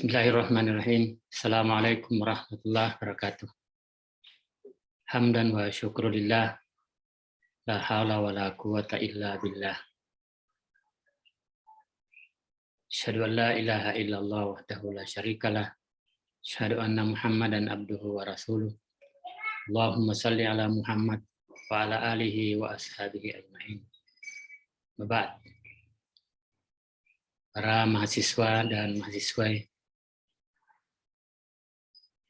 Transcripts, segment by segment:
Bismillahirrahmanirrahim. Assalamualaikum warahmatullahi wabarakatuh. Hamdan wa syukrulillah. La hawla wa la quwata illa billah. Asyhadu an la ilaha illallah wahdahu la syarikalah. Asyhadu anna Muhammadan abduhu wa rasuluh. Allahumma salli ala Muhammad wa ala alihi wa ashabihi ajma'in. Ba'd. Para mahasiswa dan mahasiswa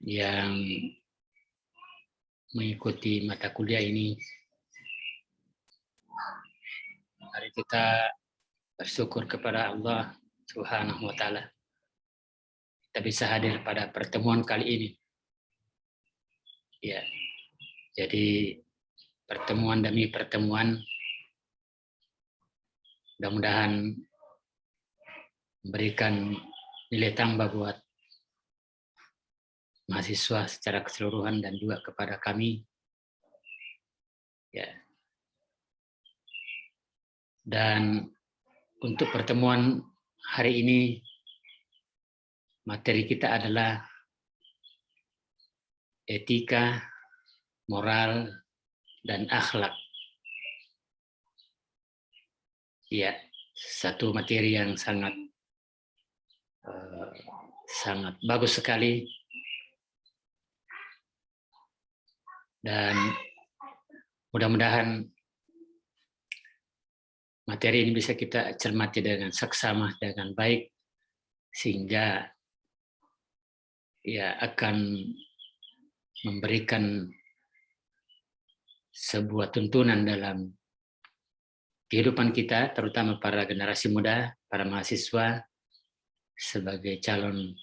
yang mengikuti mata kuliah ini, mari kita bersyukur kepada Allah Subhanahu wa Ta'ala. Kita bisa hadir pada pertemuan kali ini. Ya, jadi pertemuan demi pertemuan, mudah-mudahan memberikan nilai tambah buat mahasiswa secara keseluruhan dan juga kepada kami. Ya. Dan untuk pertemuan hari ini, materi kita adalah etika, moral, dan akhlak. Ya, satu materi yang sangat bagus sekali. Dan mudah-mudahan materi ini bisa kita cermati dengan seksama, dengan baik, sehingga ya akan memberikan sebuah tuntunan dalam kehidupan kita, terutama para generasi muda, para mahasiswa, sebagai calon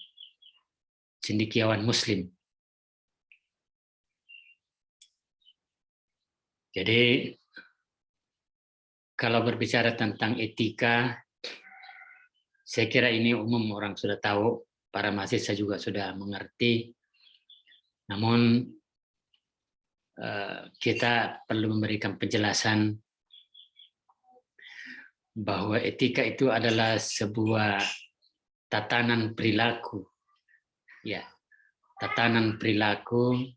cendekiawan Muslim. Jadi, kalau berbicara tentang etika, saya kira ini umum, orang sudah tahu, para mahasiswa juga sudah mengerti. Namun, kita perlu memberikan penjelasan bahwa etika itu adalah sebuah tatanan perilaku. Ya, tatanan perilaku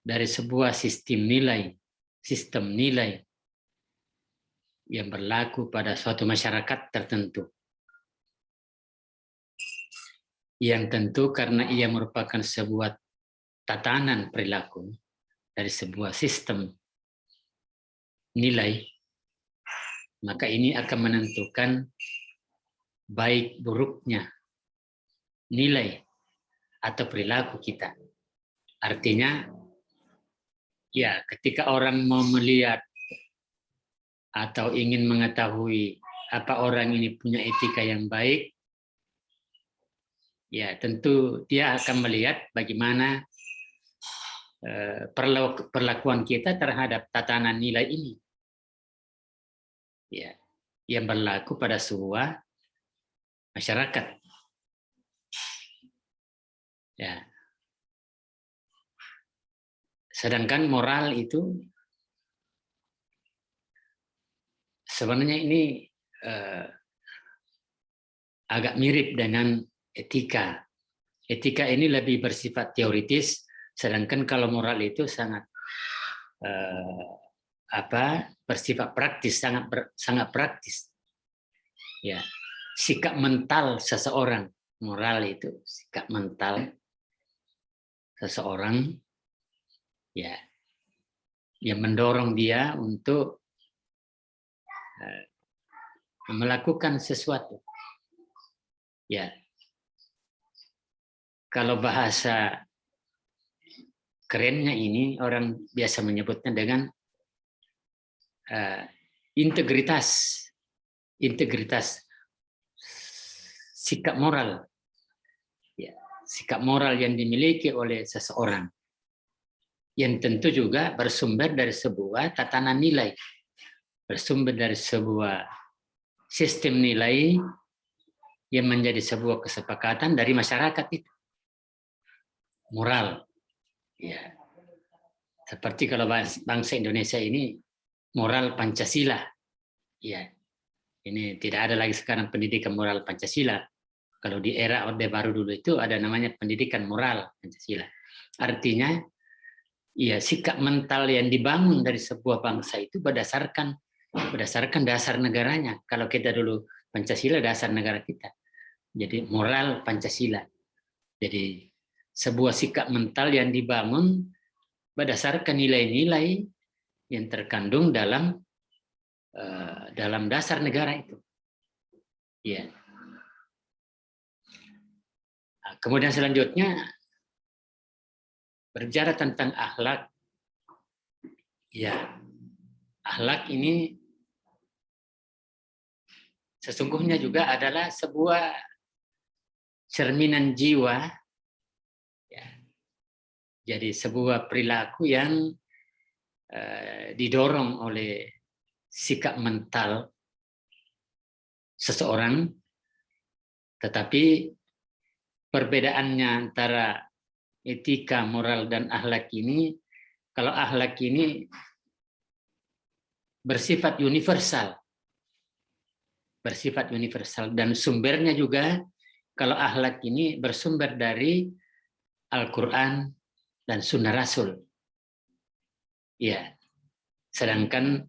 dari sebuah sistem nilai yang berlaku pada suatu masyarakat tertentu. Yang tentu karena ia merupakan sebuah tatanan perilaku dari sebuah sistem nilai, maka ini akan menentukan baik buruknya nilai atau perilaku kita. Artinya, ya, ketika orang mau melihat atau ingin mengetahui apa orang ini punya etika yang baik, ya tentu dia akan melihat bagaimana perlakuan kita terhadap tatanan nilai ini, ya, yang berlaku pada sebuah masyarakat. Ya. Sedangkan moral itu sebenarnya ini agak mirip dengan etika. Etika ini lebih bersifat teoritis, sedangkan kalau moral itu sangat bersifat praktis, sangat praktis. Ya, sikap mental seseorang, moral itu sikap mental seseorang, ya, yang mendorong dia untuk melakukan sesuatu. Ya, kalau bahasa kerennya ini orang biasa menyebutnya dengan integritas sikap moral. Ya, sikap moral yang dimiliki oleh seseorang, yang tentu juga bersumber dari sebuah tatanan nilai, bersumber dari sebuah sistem nilai yang menjadi sebuah kesepakatan dari masyarakat itu. Moral. Ya. Seperti kalau bangsa Indonesia ini moral Pancasila. Ya. Ini tidak ada lagi sekarang pendidikan moral Pancasila. Kalau di era Orde Baru dulu itu ada namanya pendidikan moral Pancasila. Artinya, ya sikap mental yang dibangun dari sebuah bangsa itu berdasarkan dasar negaranya. Kalau kita dulu Pancasila dasar negara kita. Jadi moral Pancasila. Jadi sebuah sikap mental yang dibangun berdasarkan nilai-nilai yang terkandung dalam dasar negara itu. Ya. Kemudian selanjutnya berbicara tentang akhlak. Ya, akhlak ini sesungguhnya juga adalah sebuah cerminan jiwa. Ya. Jadi sebuah perilaku yang didorong oleh sikap mental seseorang, tetapi perbedaannya antara etika, moral, dan akhlak ini, kalau akhlak ini bersifat universal, dan sumbernya juga, kalau akhlak ini bersumber dari Al-Quran dan Sunnah Rasul. Ya, sedangkan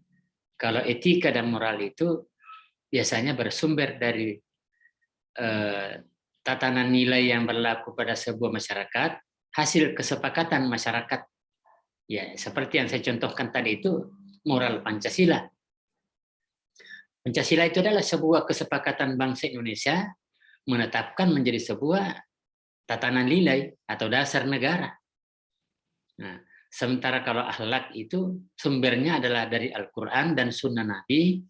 kalau etika dan moral itu biasanya bersumber dari tatanan nilai yang berlaku pada sebuah masyarakat, hasil kesepakatan masyarakat. Ya, seperti yang saya contohkan tadi itu moral Pancasila. Pancasila itu adalah sebuah kesepakatan bangsa Indonesia menetapkan menjadi sebuah tatanan nilai atau dasar negara. Nah, sementara kalau akhlak itu sumbernya adalah dari Al-Quran dan Sunnah Nabi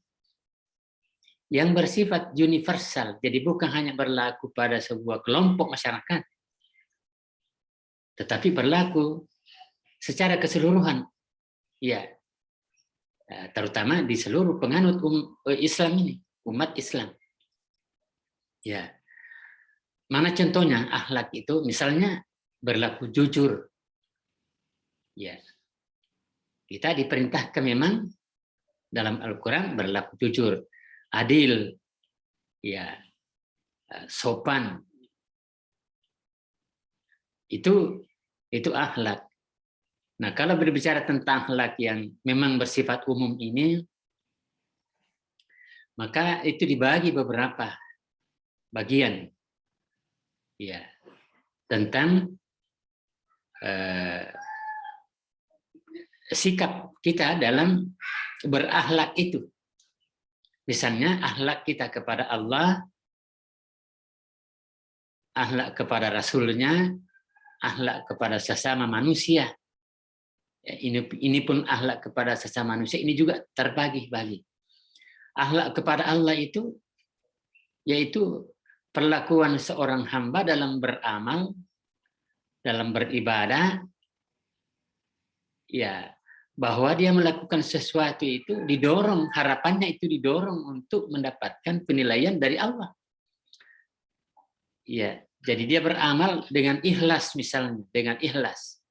yang bersifat universal, jadi bukan hanya berlaku pada sebuah kelompok masyarakat, tetapi berlaku secara keseluruhan, ya, terutama di seluruh penganut Islam ini, umat Islam. Ya, mana contohnya akhlak itu? Misalnya berlaku jujur. Ya, kita diperintahkan memang dalam Al-Quran berlaku jujur, adil, ya, sopan. Itu akhlak. Nah, kalau berbicara tentang akhlak yang memang bersifat umum ini, maka itu dibagi beberapa bagian, ya, tentang sikap kita dalam berakhlak itu. Misalnya akhlak kita kepada Allah, akhlak kepada Rasulnya, akhlak kepada sesama manusia. Ini pun akhlak kepada sesama manusia, ini juga terbagi-bagi. Akhlak kepada Allah itu yaitu perlakuan seorang hamba dalam beramal, dalam beribadah, ya, bahwa dia melakukan sesuatu itu didorong, harapannya itu didorong untuk mendapatkan penilaian dari Allah. Ya, jadi dia beramal dengan ikhlas, misalnya dengan ikhlas.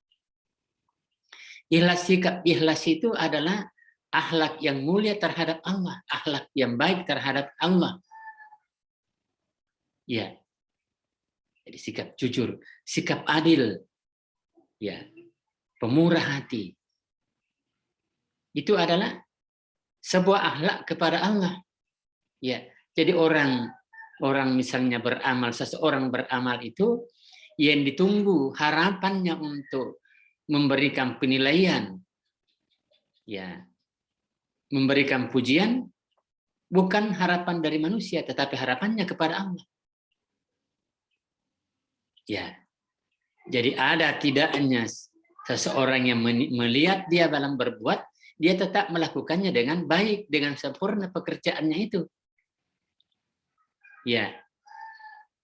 Ikhlas, sikap ikhlas itu adalah akhlak yang mulia terhadap Allah, akhlak yang baik terhadap Allah. Ya, jadi sikap jujur, sikap adil, ya, pemurah hati. Itu adalah sebuah akhlak kepada Allah. Ya, jadi orang misalnya beramal, seseorang beramal itu yang ditunggu harapannya untuk memberikan penilaian, ya, memberikan pujian, bukan harapan dari manusia, tetapi harapannya kepada Allah. Ya, jadi ada tidaknya seseorang yang melihat dia dalam berbuat, dia tetap melakukannya dengan baik, dengan sempurna pekerjaannya itu. Ya,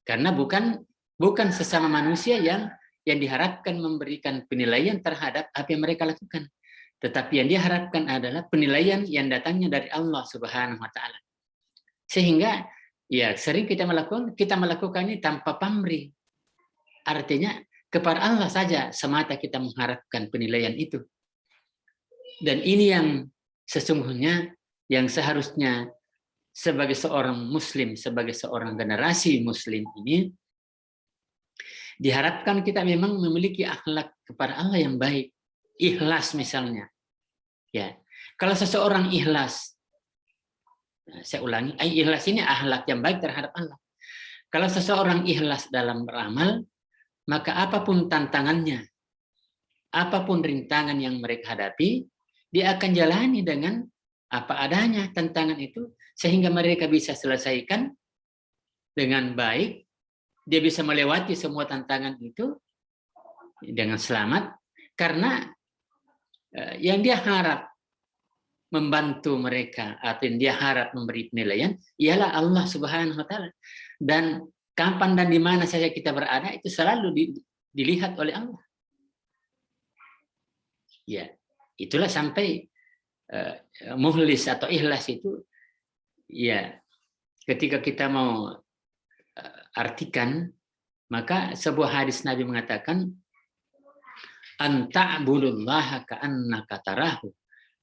karena bukan sesama manusia yang diharapkan memberikan penilaian terhadap apa yang mereka lakukan, tetapi yang diharapkan adalah penilaian yang datangnya dari Allah Subhanahu Wa Taala. Sehingga ya sering kita melakukan ini tanpa pamrih. Artinya kepada Allah saja semata kita mengharapkan penilaian itu. Dan ini yang sesungguhnya yang seharusnya sebagai seorang muslim, sebagai seorang generasi muslim ini, diharapkan kita memang memiliki akhlak kepada Allah yang baik. Ikhlas misalnya. Ya. Kalau seseorang ikhlas, saya ulangi, ikhlas ini akhlak yang baik terhadap Allah. Kalau seseorang ikhlas dalam beramal, maka apapun tantangannya, apapun rintangan yang mereka hadapi, dia akan jalani dengan apa adanya tantangan itu, sehingga mereka bisa selesaikan dengan baik, dia bisa melewati semua tantangan itu dengan selamat, karena yang dia harap membantu mereka atau yang dia harap memberi penilaian ialah Allah Subhanahu wa taala. Dan kapan dan di mana saja kita berada itu selalu dilihat oleh Allah. Ya, itulah sampai mukhlis atau ikhlas itu, ya, ketika kita mau artikan, maka sebuah hadis Nabi mengatakan, anta'budullaha ka'annaka tarahu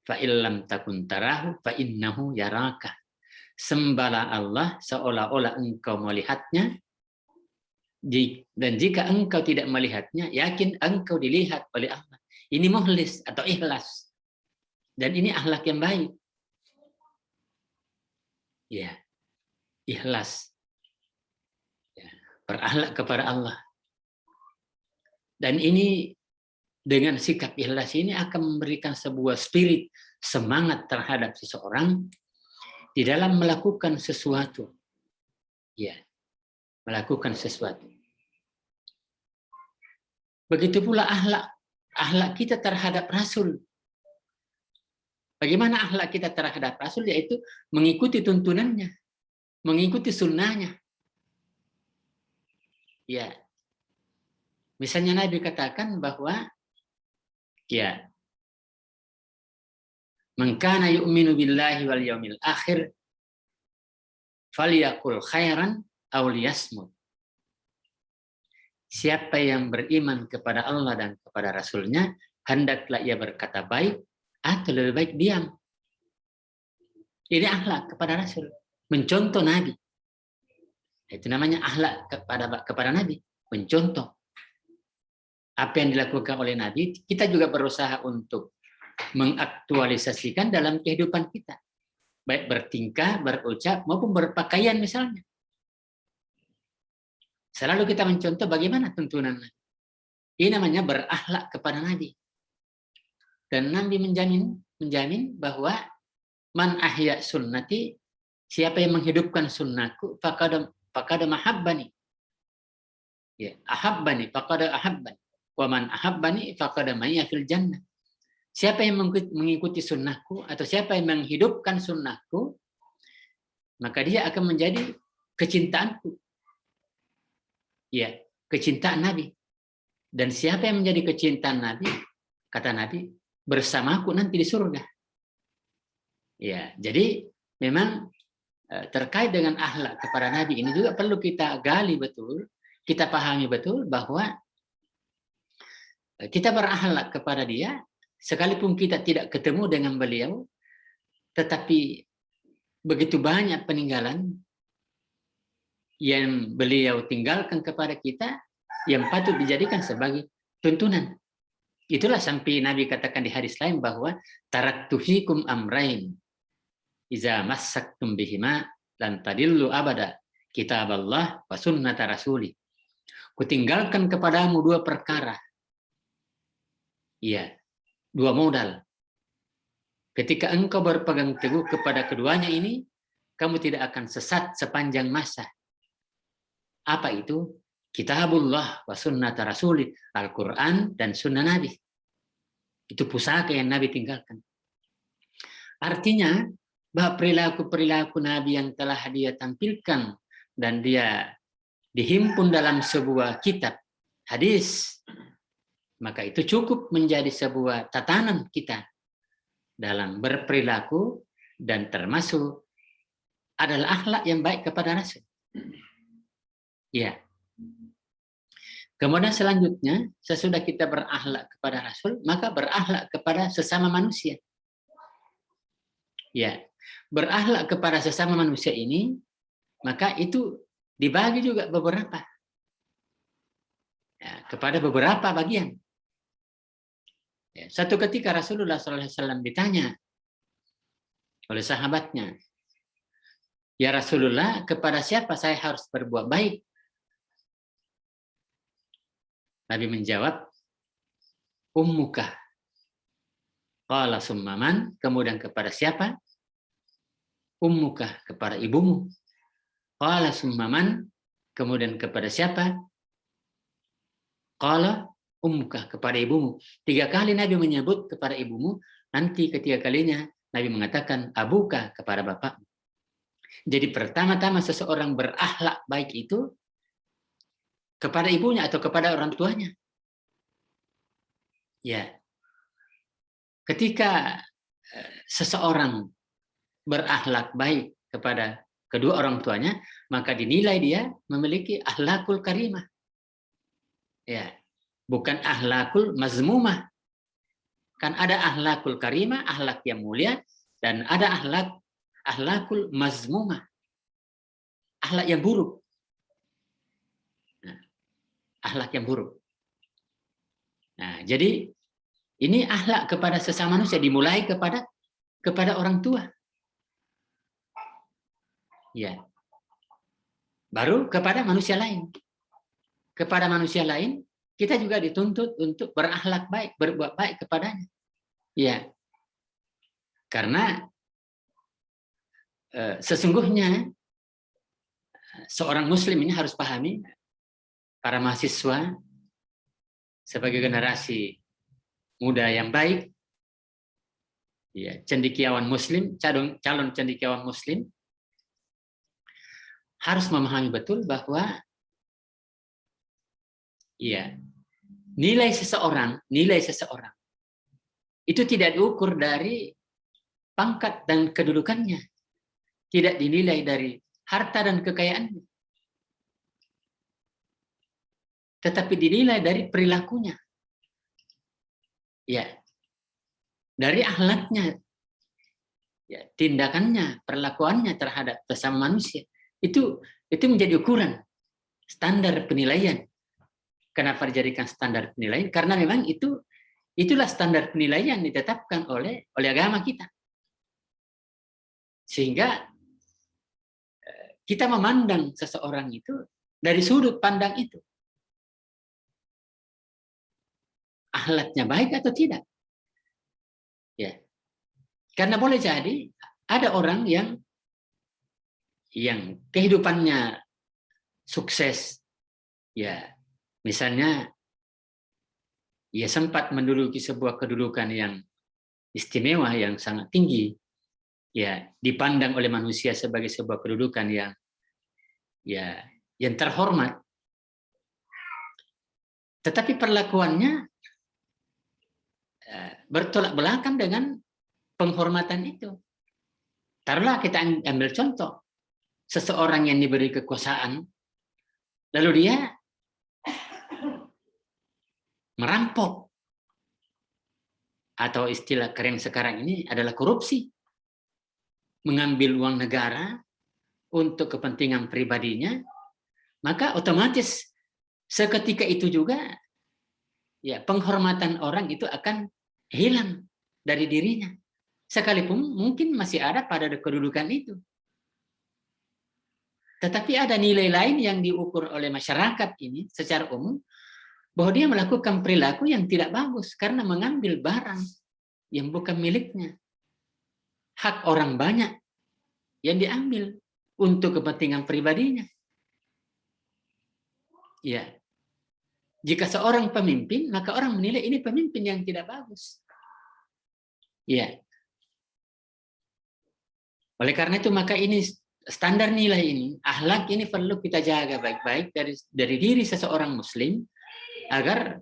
fa illam takun tarahu fa innahu yaraka. Sembahlah Allah seolah-olah engkau melihatnya, dan jika engkau tidak melihatnya, yakin engkau dilihat oleh Allah. Ini mukhlis atau ikhlas. Dan ini akhlak yang baik. Ya, ikhlas. Ya, berakhlak kepada Allah. Dan ini dengan sikap ikhlas ini akan memberikan sebuah spirit, semangat terhadap seseorang di dalam melakukan sesuatu. Ya, melakukan sesuatu. Begitu pula akhlak kita terhadap Rasul. Bagaimana akhlak kita terhadap Rasul? Yaitu mengikuti tuntunannya, mengikuti sunnahnya. Ya, misalnya Nabi katakan bahwa, ya, man kana yu'minu billahi wal yaumil akhir falyaqul khairan aw liyasmut. Siapa yang beriman kepada Allah dan kepada Rasulnya, hendaklah ia berkata baik atau lebih baik diam. Ini akhlak kepada Rasul, mencontoh Nabi. Itu namanya akhlak kepada Nabi, mencontoh apa yang dilakukan oleh Nabi. Kita juga berusaha untuk mengaktualisasikan dalam kehidupan kita, baik bertingkah, berucap maupun berpakaian misalnya. Selalu kita mencontoh bagaimana tuntunan Nabi. Ini namanya berakhlak kepada Nabi. Dan Nabi menjamin bahwa man ahya sunnati, siapa yang menghidupkan sunnahku, faqad mahabbani. Ya, ahabbani faqad ahabbani. Wa man ahabbani faqad maiya fil jannah. Siapa yang mengikuti sunnahku atau siapa yang menghidupkan sunnahku, maka dia akan menjadi kecintaanku. Ya, kecintaan Nabi. Dan siapa yang menjadi kecintaan Nabi, kata Nabi, bersamaku nanti di surga. Ya, jadi memang terkait dengan akhlak kepada Nabi ini juga perlu kita gali betul, kita pahami betul bahwa kita berakhlak kepada dia, sekalipun kita tidak ketemu dengan beliau, tetapi begitu banyak peninggalan yang beliau tinggalkan kepada kita yang patut dijadikan sebagai tuntunan. Itulah sampai Nabi katakan di hadis lain bahwa taraktu fikum amrain iza massaktum bihima lan tadillu abada kitaballah wa sunnata rasuli. Kutinggalkan kepadamu dua perkara. Iya, dua modal. Ketika engkau berpegang teguh kepada keduanya ini, kamu tidak akan sesat sepanjang masa. Apa itu? Kitabullah wa sunnata rasuli, Al-Quran dan sunnah Nabi. Itu pusaka yang Nabi tinggalkan. Artinya bahwa perilaku-perilaku Nabi yang telah dia tampilkan dan dia dihimpun dalam sebuah kitab hadis, maka itu cukup menjadi sebuah tatanan kita dalam berperilaku, dan termasuk adalah akhlak yang baik kepada Rasul. Ya. Kemudian selanjutnya, sesudah kita berakhlak kepada Rasul, maka berakhlak kepada sesama manusia. Ya, berakhlak kepada sesama manusia ini, maka itu dibagi juga beberapa, ya, kepada beberapa bagian. Ya, satu ketika Rasulullah SAW ditanya oleh sahabatnya, "Ya Rasulullah, kepada siapa saya harus berbuat baik?" Nabi menjawab, "Ummuka." Qala summa man? Kemudian kepada siapa? Ummuka, kepada ibumu. Qala summa man? Kemudian kepada siapa? Qala ummuka, kepada ibumu. 3 kali Nabi menyebut kepada ibumu, nanti ketiga kalinya Nabi mengatakan abuka, kepada bapak. Jadi pertama-tama seseorang berakhlak baik itu kepada ibunya atau kepada orang tuanya. Ya. Ketika seseorang berakhlak baik kepada kedua orang tuanya, maka dinilai dia memiliki akhlakul karimah. Ya, bukan akhlakul mazmumah. Kan ada akhlakul karimah, akhlak yang mulia, dan ada akhlakul mazmumah, akhlak yang buruk. Nah, akhlak yang buruk. Nah, jadi ini akhlak kepada sesama manusia dimulai kepada orang tua. Ya. Baru kepada manusia lain. Kepada manusia lain, kita juga dituntut untuk berakhlak baik, berbuat baik kepadanya. Ya. Karena sesungguhnya seorang muslim ini harus pahami, para mahasiswa sebagai generasi muda yang baik, ya, cendekiawan muslim, calon cendekiawan muslim, harus memahami betul bahwa ya, nilai seseorang itu tidak diukur dari pangkat dan kedudukannya, tidak dinilai dari harta dan kekayaannya, tetapi dinilai dari perilakunya, ya, dari akhlaknya, ya, tindakannya, perlakuannya terhadap sesama manusia. Itu menjadi ukuran standar penilaian. Kenapa dijadikan standar penilaian? Karena memang itulah standar penilaian ditetapkan oleh agama kita. Sehingga kita memandang seseorang itu dari sudut pandang itu. Akhlaknya baik atau tidak? Ya. Karena boleh jadi ada orang yang kehidupannya sukses, ya, misalnya ia sempat menduduki sebuah kedudukan yang istimewa, yang sangat tinggi, ya, dipandang oleh manusia sebagai sebuah kedudukan yang terhormat. Tetapi perlakuannya bertolak belakang dengan penghormatan itu. Taruhlah kita ambil contoh, seseorang yang diberi kekuasaan, lalu dia merampok, atau istilah keren sekarang ini adalah korupsi, mengambil uang negara untuk kepentingan pribadinya, maka otomatis seketika itu juga, ya, penghormatan orang itu akan hilang dari dirinya, sekalipun mungkin masih ada pada kedudukan itu. Tetapi ada nilai lain yang diukur oleh masyarakat ini secara umum, bahwa dia melakukan perilaku yang tidak bagus karena mengambil barang yang bukan miliknya, hak orang banyak yang diambil untuk kepentingan pribadinya. Ya, jika seorang pemimpin, maka orang menilai ini pemimpin yang tidak bagus. Ya. Oleh karena itu, maka ini standar nilai ini, akhlak ini perlu kita jaga baik-baik dari diri seseorang muslim, agar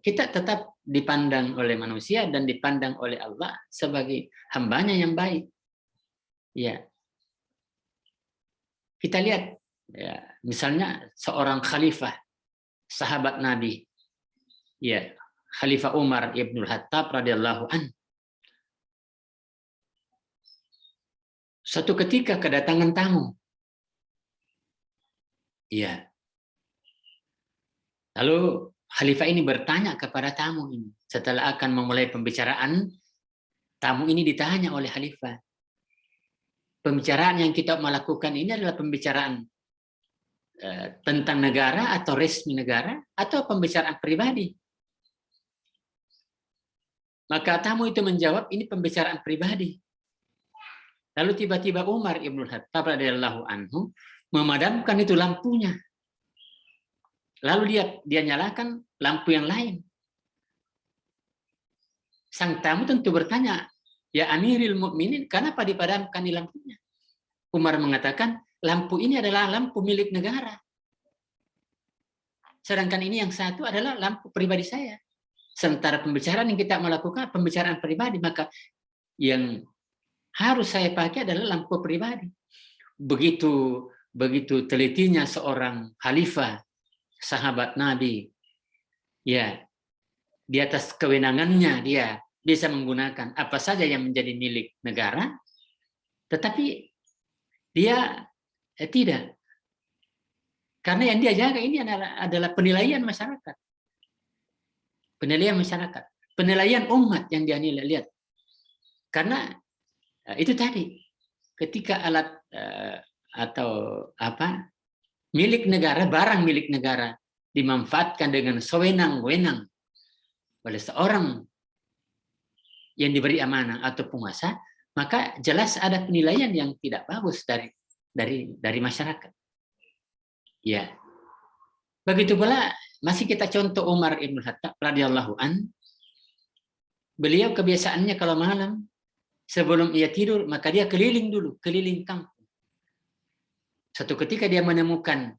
kita tetap dipandang oleh manusia dan dipandang oleh Allah sebagai hambanya yang baik. Ya. Kita lihat, ya, misalnya seorang khalifah, sahabat Nabi, ya, Khalifah Umar ibnul Khattab radhiyallahu an. Suatu ketika kedatangan tamu. Iya. Lalu khalifah ini bertanya kepada tamu ini. Setelah akan memulai pembicaraan, tamu ini ditanya oleh khalifah. Pembicaraan yang kita melakukan ini adalah pembicaraan tentang negara atau resmi negara atau pembicaraan pribadi. Maka tamu itu menjawab, ini pembicaraan pribadi. Lalu tiba-tiba Umar Ibn Khattab radhiyallahu anhu memadamkan itu lampunya. Lalu dia nyalakan lampu yang lain. Sang tamu tentu bertanya, ya Amiril Mukminin, kenapa dipadamkan lampunya? Umar mengatakan, lampu ini adalah lampu milik negara. Sedangkan ini yang satu adalah lampu pribadi saya. Sementara pembicaraan yang kita melakukan, pembicaraan pribadi, maka yang harus saya pakai adalah lampu pribadi. Begitu telitinya seorang khalifah, sahabat Nabi, ya, di atas kewenangannya dia bisa menggunakan apa saja yang menjadi milik negara, tetapi dia tidak. Karena yang dia jaga ini adalah penilaian masyarakat. Penilaian masyarakat. Penilaian umat yang dia nilai. Lihat. Karena itu tadi, ketika alat atau apa milik negara, barang milik negara dimanfaatkan dengan sewenang-wenang oleh seorang yang diberi amanah atau penguasa, maka jelas ada penilaian yang tidak bagus dari masyarakat. Ya. Begitu pula masih kita contoh Umar Ibn Khattab radhiyallahu an. Beliau kebiasaannya kalau malam sebelum ia tidur, maka dia keliling dulu, keliling kampung. Satu ketika dia menemukan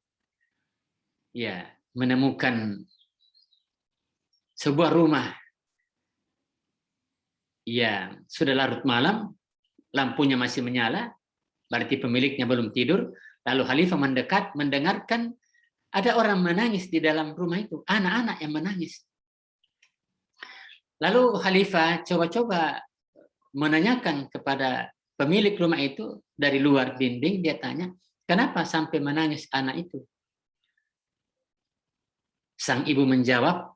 sebuah rumah ya sudah larut malam, lampunya masih menyala, berarti pemiliknya belum tidur. Lalu khalifah mendekat, mendengarkan ada orang menangis di dalam rumah itu, anak-anak yang menangis. Lalu khalifah coba-coba menanyakan kepada pemilik rumah itu dari luar dinding, dia tanya, kenapa sampai menangis anak itu? Sang ibu menjawab,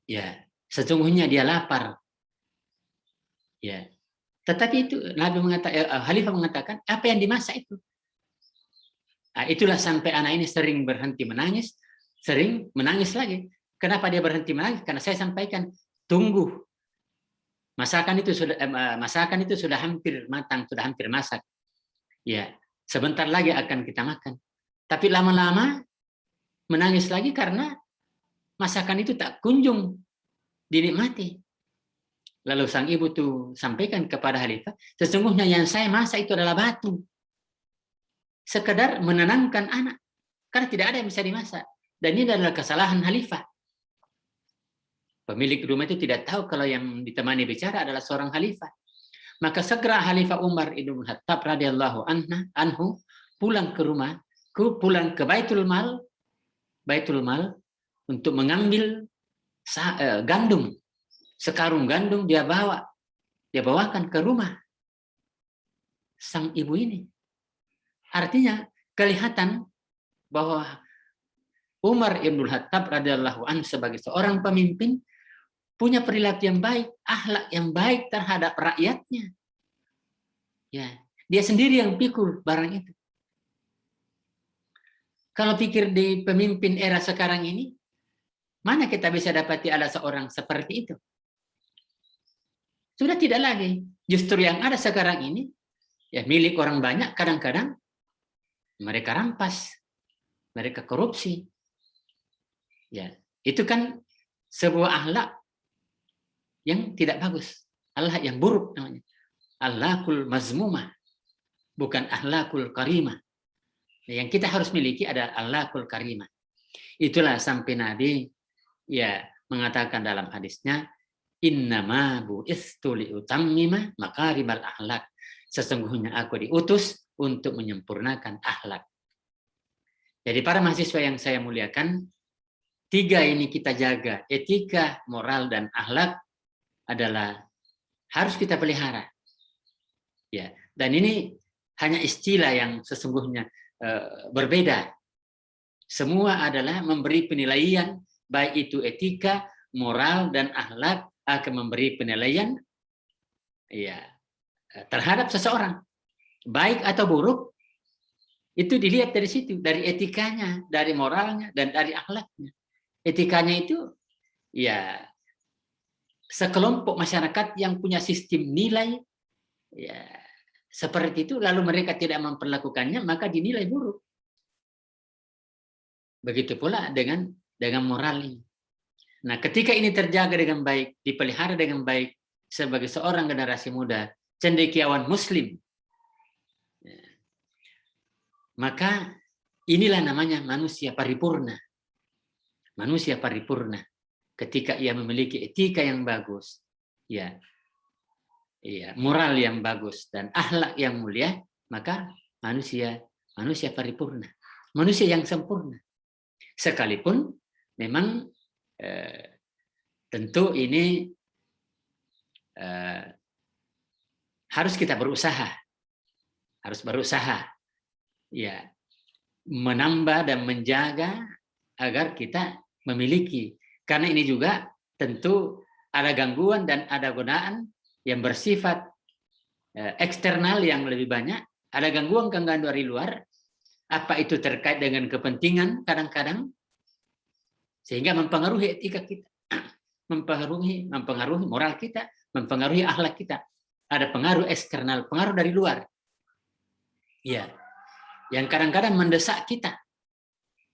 ya, sesungguhnya dia lapar. Ya. Tetapi itu khalifah mengatakan, apa yang dimasak itu? Nah, itulah sampai anak ini sering berhenti menangis, sering menangis lagi. Kenapa dia berhenti menangis? Karena saya sampaikan, tunggu. Masakan itu sudah hampir matang, sudah hampir masak. Ya, sebentar lagi akan kita makan. Tapi lama-lama menangis lagi karena masakan itu tak kunjung dinikmati. Lalu sang ibu tuh sampaikan kepada khalifah, sesungguhnya yang saya masak itu adalah batu. Sekedar menenangkan anak. Karena tidak ada yang bisa dimasak. Dan ini adalah kesalahan khalifah. Pemilik rumah itu tidak tahu kalau yang ditemani bicara adalah seorang khalifah. Maka segera Khalifah Umar Ibn Khattab radhiyallahu anhu pulang ke rumah, pulang ke Baitul Mal untuk mengambil gandum. Sekarung gandum dia bawakan ke rumah sang ibu ini. Artinya kelihatan bahwa Umar Ibn Khattab radhiyallahu anhu sebagai seorang pemimpin punya perilaku yang baik, akhlak yang baik terhadap rakyatnya. Ya, dia sendiri yang pikul barang itu. Kalau pikir di pemimpin era sekarang ini, mana kita bisa dapati ada seorang seperti itu? Sudah tidak lagi. Justru yang ada sekarang ini, ya milik orang banyak, kadang-kadang mereka rampas, mereka korupsi. Ya, itu kan sebuah akhlak yang tidak bagus, akhlak yang buruk namanya. Akhlakul mazmumah, bukan akhlakul karimah. Yang kita harus miliki adalah akhlakul karimah. Itulah sampai Nabi ya mengatakan dalam hadisnya, innama bu'istu liutammima makarimal akhlak. Sesungguhnya aku diutus untuk menyempurnakan akhlak. Jadi para mahasiswa yang saya muliakan, 3 ini kita jaga, etika, moral, dan akhlak adalah harus kita pelihara. Ya, dan ini hanya istilah yang sesungguhnya berbeda. Semua adalah memberi penilaian, baik itu etika, moral, dan akhlak, akan memberi penilaian ya terhadap seseorang, baik atau buruk. Itu dilihat dari situ, dari etikanya, dari moralnya, dan dari akhlaknya. Etikanya itu ya sekelompok masyarakat yang punya sistem nilai ya seperti itu, lalu mereka tidak memperlakukannya, maka dinilai buruk. Begitu pula dengan moral ini. Nah, ketika ini terjaga dengan baik, dipelihara dengan baik sebagai seorang generasi muda, cendekiawan Muslim, maka inilah namanya manusia paripurna. Manusia paripurna. Ketika ia memiliki etika yang bagus, ya, moral yang bagus dan akhlak yang mulia, maka manusia paripurna, manusia yang sempurna. Sekalipun memang tentu ini harus kita berusaha, ya, menambah dan menjaga agar kita memiliki. Karena ini juga tentu ada gangguan dan ada godaan yang bersifat eksternal yang lebih banyak, ada gangguan-gangguan dari luar, apa itu terkait dengan kepentingan kadang-kadang, sehingga mempengaruhi etika kita, mempengaruhi moral kita, mempengaruhi akhlak kita. Ada pengaruh eksternal, pengaruh dari luar, ya, yang kadang-kadang mendesak kita,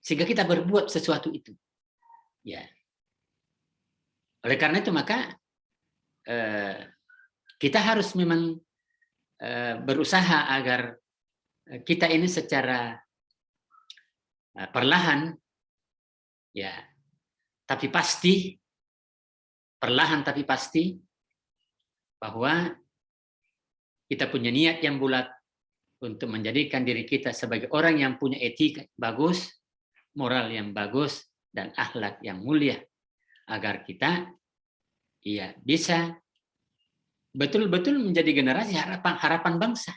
sehingga kita berbuat sesuatu itu, ya. Oleh karena itu maka kita harus memang berusaha agar kita ini secara perlahan, ya, tapi pasti, perlahan tapi pasti, bahwa kita punya niat yang bulat untuk menjadikan diri kita sebagai orang yang punya etika bagus, moral yang bagus, dan akhlak yang mulia, agar kita ya bisa betul-betul menjadi generasi harapan bangsa.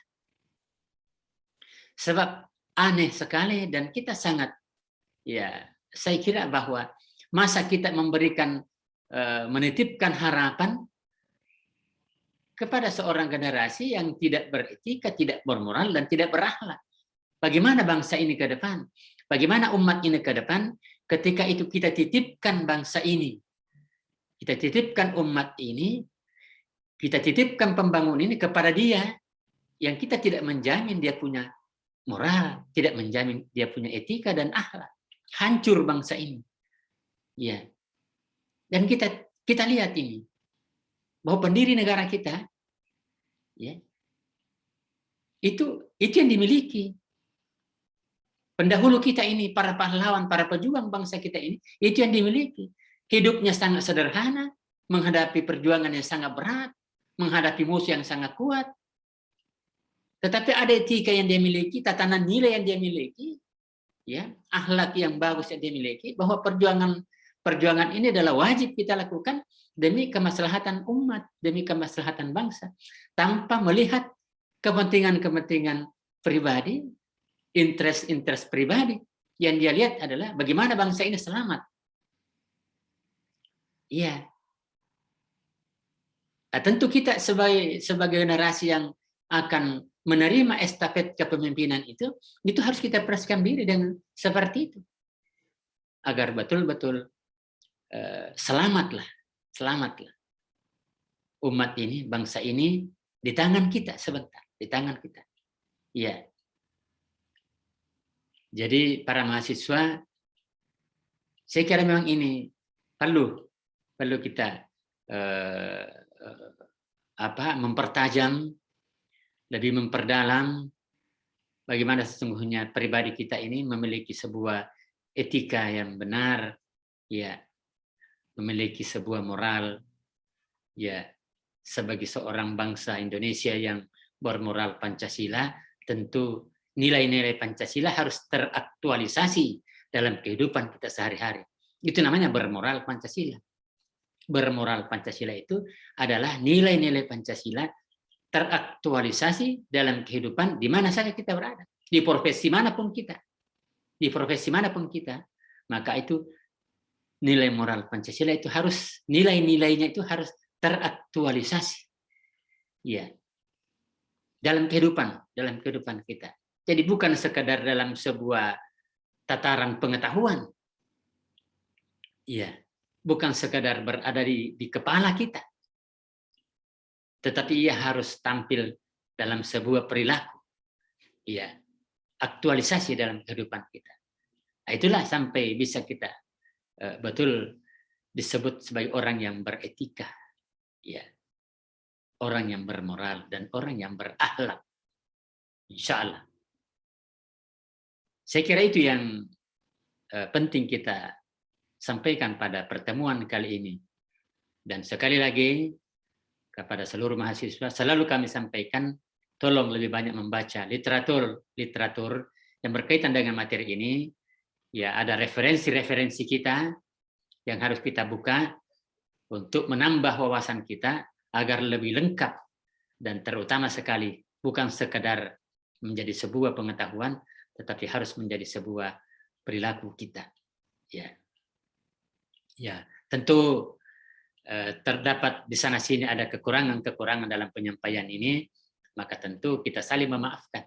Sebab aneh sekali dan kita sangat, ya, saya kira bahwa masa kita memberikan menitipkan harapan kepada seorang generasi yang tidak beretika, tidak bermoral, dan tidak berakhlak. Bagaimana bangsa ini ke depan? Bagaimana umat ini ke depan ketika itu kita titipkan bangsa ini? Kita titipkan umat ini, kita titipkan pembangun ini kepada dia yang kita tidak menjamin dia punya moral, tidak menjamin dia punya etika dan akhlak. Hancur bangsa ini. Ya. Dan kita lihat ini, bahwa pendiri negara kita, ya, itu yang dimiliki. Pendahulu kita ini, para pahlawan, para pejuang bangsa kita ini, itu yang dimiliki. Hidupnya sangat sederhana, menghadapi perjuangan yang sangat berat, menghadapi musuh yang sangat kuat. Tetapi ada etika yang dia miliki, tatanan nilai yang dia miliki, ya, akhlak yang bagus yang dia miliki, bahwa perjuangan ini adalah wajib kita lakukan demi kemaslahatan umat, demi kemaslahatan bangsa, tanpa melihat kepentingan-kepentingan pribadi, interest pribadi. Yang dia lihat adalah bagaimana bangsa ini selamat. Iya. Nah, tentu kita sebagai generasi yang akan menerima estafet kepemimpinan itu harus kita persiapkan diri dengan seperti itu. Agar betul-betul selamatlah umat ini, bangsa ini di tangan kita sebentar, di tangan kita. Iya. Jadi para mahasiswa, saya kira memang ini perlu kita mempertajam, lebih memperdalam bagaimana sesungguhnya pribadi kita ini memiliki sebuah etika yang benar, ya, memiliki sebuah moral, ya, sebagai seorang bangsa Indonesia yang bermoral Pancasila, tentu nilai-nilai Pancasila harus teraktualisasi dalam kehidupan kita sehari-hari. Itu namanya bermoral Pancasila. Bermoral Pancasila itu adalah nilai-nilai Pancasila teraktualisasi dalam kehidupan di mana saja kita berada, di profesi manapun kita, maka itu nilai moral Pancasila itu harus, nilai-nilainya itu harus teraktualisasi, ya, dalam kehidupan kita. Jadi bukan sekadar dalam sebuah tataran pengetahuan, ya, bukan sekadar berada di kepala kita, tetapi ia harus tampil dalam sebuah perilaku, ya, aktualisasi dalam kehidupan kita. Nah, itulah sampai bisa kita betul disebut sebagai orang yang beretika, ya, orang yang bermoral dan orang yang berakhlak, insya Allah. Saya kira itu yang penting kita sampaikan pada pertemuan kali ini. Dan sekali lagi kepada seluruh mahasiswa selalu kami sampaikan, tolong lebih banyak membaca literatur yang berkaitan dengan materi ini. Ya, ada referensi-referensi kita yang harus kita buka untuk menambah wawasan kita agar lebih lengkap, dan terutama sekali bukan sekedar menjadi sebuah pengetahuan, tetapi harus menjadi sebuah perilaku kita. Ya, tentu terdapat di sana sini ada kekurangan-kekurangan dalam penyampaian ini, maka tentu kita saling memaafkan.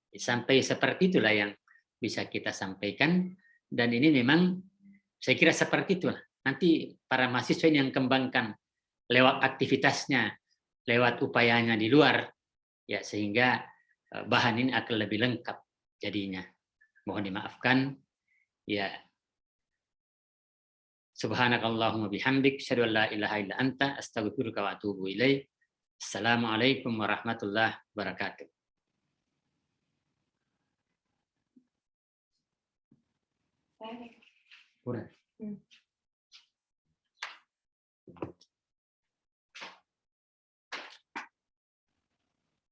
Sampai seperti itulah yang bisa kita sampaikan, dan ini memang saya kira seperti itulah. Nanti para mahasiswa ini yang kembangkan lewat aktivitasnya, lewat upayanya di luar, ya, sehingga bahan ini akan lebih lengkap jadinya. Mohon dimaafkan, ya. Subhanakallahumma bihamdik, asyhadu an la ilaha illa anta, astaghfiruka wa atubu ilaik. Assalamualaikum warahmatullahi wabarakatuh. Udah.